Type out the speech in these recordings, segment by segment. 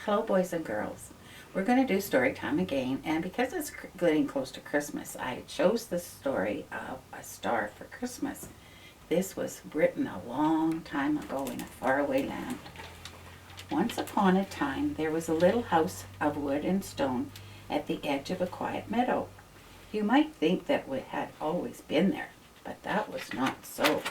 Hello, boys and girls. We're going to do story time again, and because it's getting close to Christmas, I chose the story of A Star for Christmas. This was written a long time ago in a faraway land. Once upon a time, there was a little house of wood and stone at the edge of a quiet meadow. You might think that it had always been there, but that was not so.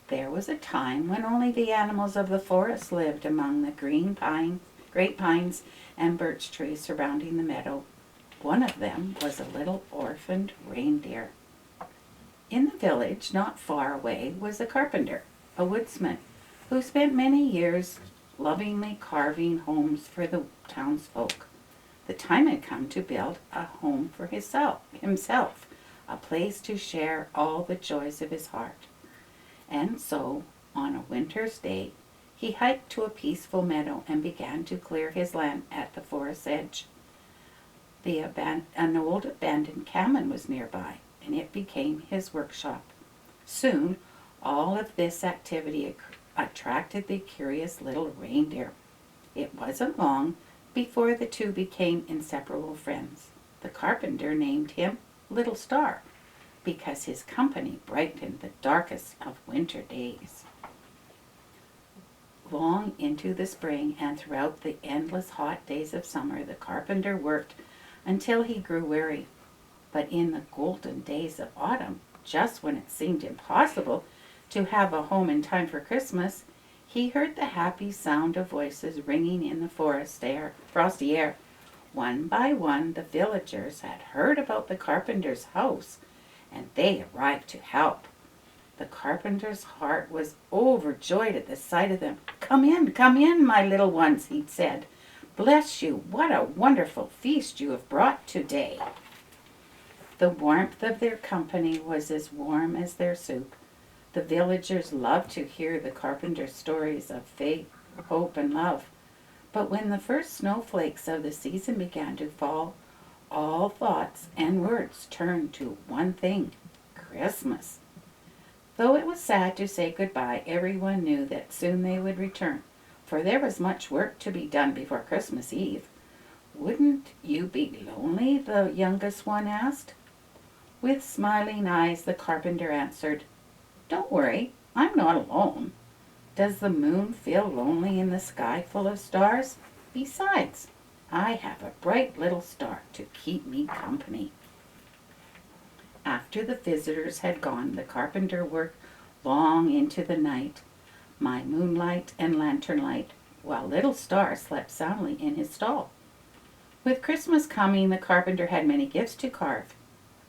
There was a time when only the animals of the forest lived among the great pines and birch trees surrounding the meadow. One of them was a little orphaned reindeer. In the village, not far away, was a carpenter, a woodsman, who spent many years lovingly carving homes for the townsfolk. The time had come to build a home for himself, a place to share all the joys of his heart. And so, on a winter's day, he hiked to a peaceful meadow and began to clear his land at the forest's edge. An old abandoned cabin was nearby, and it became his workshop. Soon, all of this activity attracted the curious little reindeer. It wasn't long before the two became inseparable friends. The carpenter named him Little Star, because his company brightened the darkest of winter days. Long into the spring and throughout the endless hot days of summer, the carpenter worked until he grew weary. But in the golden days of autumn, just when it seemed impossible to have a home in time for Christmas, he heard the happy sound of voices ringing in the frosty air. One by one, the villagers had heard about the carpenter's house, and they arrived to help. The carpenter's heart was overjoyed at the sight of them. Come in, my little ones," he said. "Bless you, what a wonderful feast you have brought today." The warmth of their company was as warm as their soup. The villagers loved to hear the carpenter's stories of faith, hope, and love. But when the first snowflakes of the season began to fall, all thoughts and words turned to one thing: Christmas. Though it was sad to say goodbye, everyone knew that soon they would return, for there was much work to be done before Christmas Eve. "Wouldn't you be lonely?" the youngest one asked. With smiling eyes, the carpenter answered, "Don't worry, I'm not alone. Does the moon feel lonely in the sky full of stars? Besides, I have a bright little star to keep me company." After the visitors had gone, the carpenter worked long into the night, by moonlight and lantern light, while Little Star slept soundly in his stall. With Christmas coming, the carpenter had many gifts to carve,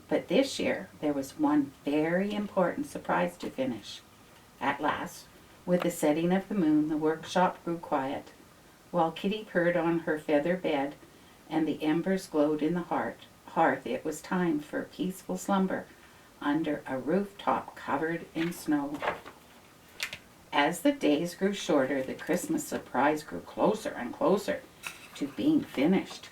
but this year there was one very important surprise to finish. At last, with the setting of the moon, the workshop grew quiet. While Kitty purred on her feather bed and the embers glowed in the hearth, it was time for peaceful slumber under a rooftop covered in snow. As the days grew shorter, the Christmas surprise grew closer and closer to being finished.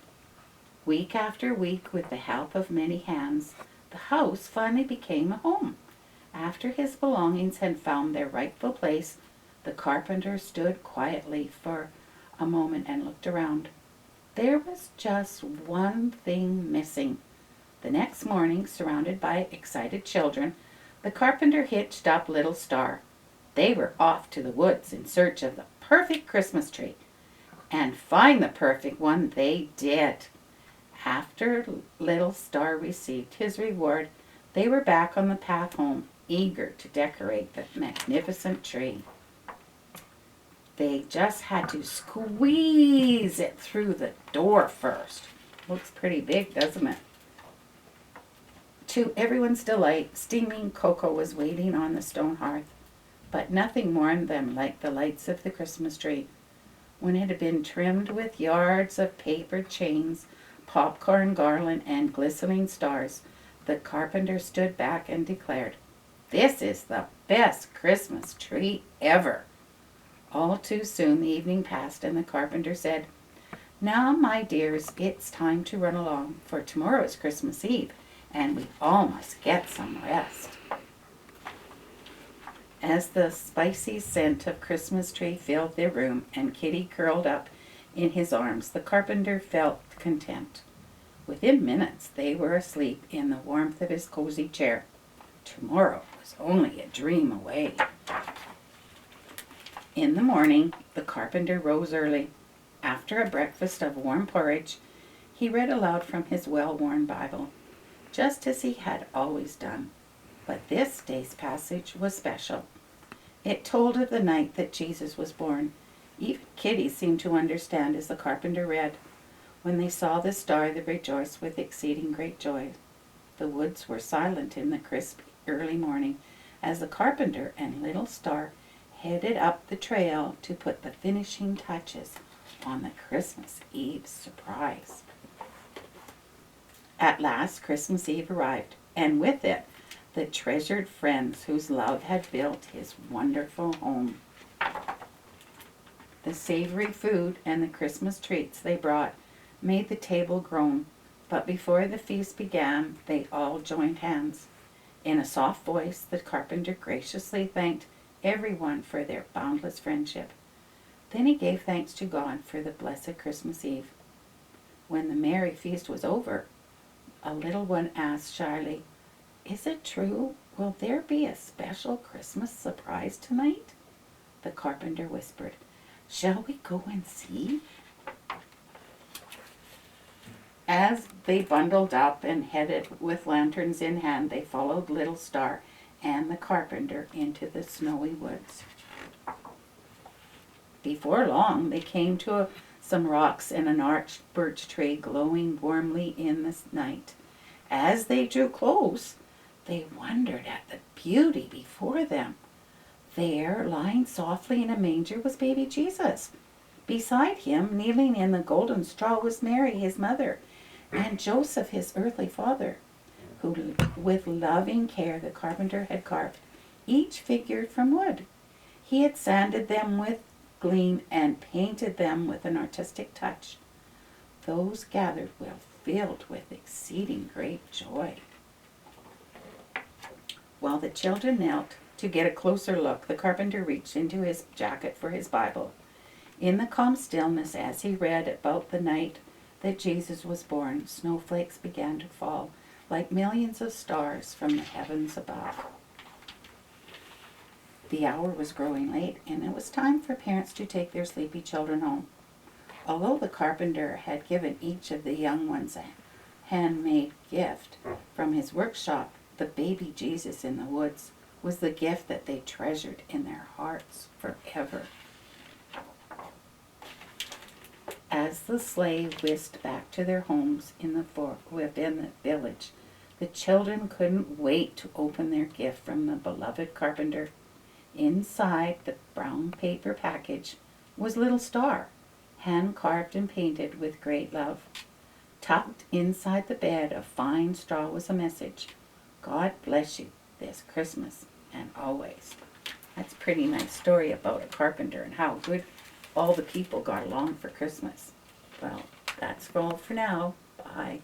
Week after week, with the help of many hands, the house finally became a home. After his belongings had found their rightful place, the carpenter stood quietly for a moment and looked around. There was just one thing missing. The next morning, surrounded by excited children, the carpenter hitched up Little Star. They were off to the woods in search of the perfect Christmas tree. And find the perfect one they did. After Little Star received his reward, they were back on the path home, eager to decorate the magnificent tree. They just had to squeeze it through the door first. Looks pretty big, doesn't it? To everyone's delight, steaming cocoa was waiting on the stone hearth, but nothing warmed them like the lights of the Christmas tree. When it had been trimmed with yards of paper chains, popcorn garland, and glistening stars, the carpenter stood back and declared, "This is the best Christmas tree ever." All too soon the evening passed, and the carpenter said, "Now, my dears, it's time to run along, for tomorrow is Christmas Eve, and we all must get some rest." As the spicy scent of Christmas tree filled their room and Kitty curled up in his arms, the carpenter felt content. Within minutes they were asleep in the warmth of his cozy chair. Tomorrow was only a dream away. In the morning, the carpenter rose early. After a breakfast of warm porridge, he read aloud from his well-worn Bible, just as he had always done. But this day's passage was special. It told of the night that Jesus was born. Even Kitty seemed to understand as the carpenter read. When they saw the star, they rejoiced with exceeding great joy. The woods were silent in the crisp early morning as the carpenter and little star headed up the trail to put the finishing touches on the Christmas Eve surprise. At last Christmas Eve arrived, and with it the treasured friends whose love had built his wonderful home. The savory food and the Christmas treats they brought made the table groan, but before the feast began, they all joined hands. In a soft voice, the carpenter graciously thanked everyone for their boundless friendship. Then he gave thanks to God for the blessed Christmas Eve. When the merry feast was over, a little one asked shyly, "Is it true? Will there be a special Christmas surprise tonight?" The carpenter whispered, "Shall we go and see?" As they bundled up and headed with lanterns in hand, they followed Little Star and the carpenter into the snowy woods. Before long, they came to some rocks and an arched birch tree glowing warmly in the night. As they drew close, they wondered at the beauty before them. There, lying softly in a manger, was baby Jesus. Beside him, kneeling in the golden straw, was Mary, his mother, and Joseph, his earthly father, who with loving care the carpenter had carved, each figured from wood. He had sanded them with gleam and painted them with an artistic touch. Those gathered were filled with exceeding great joy. While the children knelt to get a closer look, the carpenter reached into his jacket for his Bible. In the calm stillness, as he read about the night that Jesus was born, snowflakes began to fall like millions of stars from the heavens above. The hour was growing late, and it was time for parents to take their sleepy children home. Although the carpenter had given each of the young ones a handmade gift from his workshop, the baby Jesus in the woods was the gift that they treasured in their hearts forever. As the sleigh whisked back to their homes within the village, the children couldn't wait to open their gift from the beloved carpenter. Inside the brown paper package was Little Star, hand-carved and painted with great love. Tucked inside the bed of fine straw was a message: "God bless you this Christmas and always." That's a pretty nice story about a carpenter and how good all the people got along for Christmas. Well, that's all for now. Bye.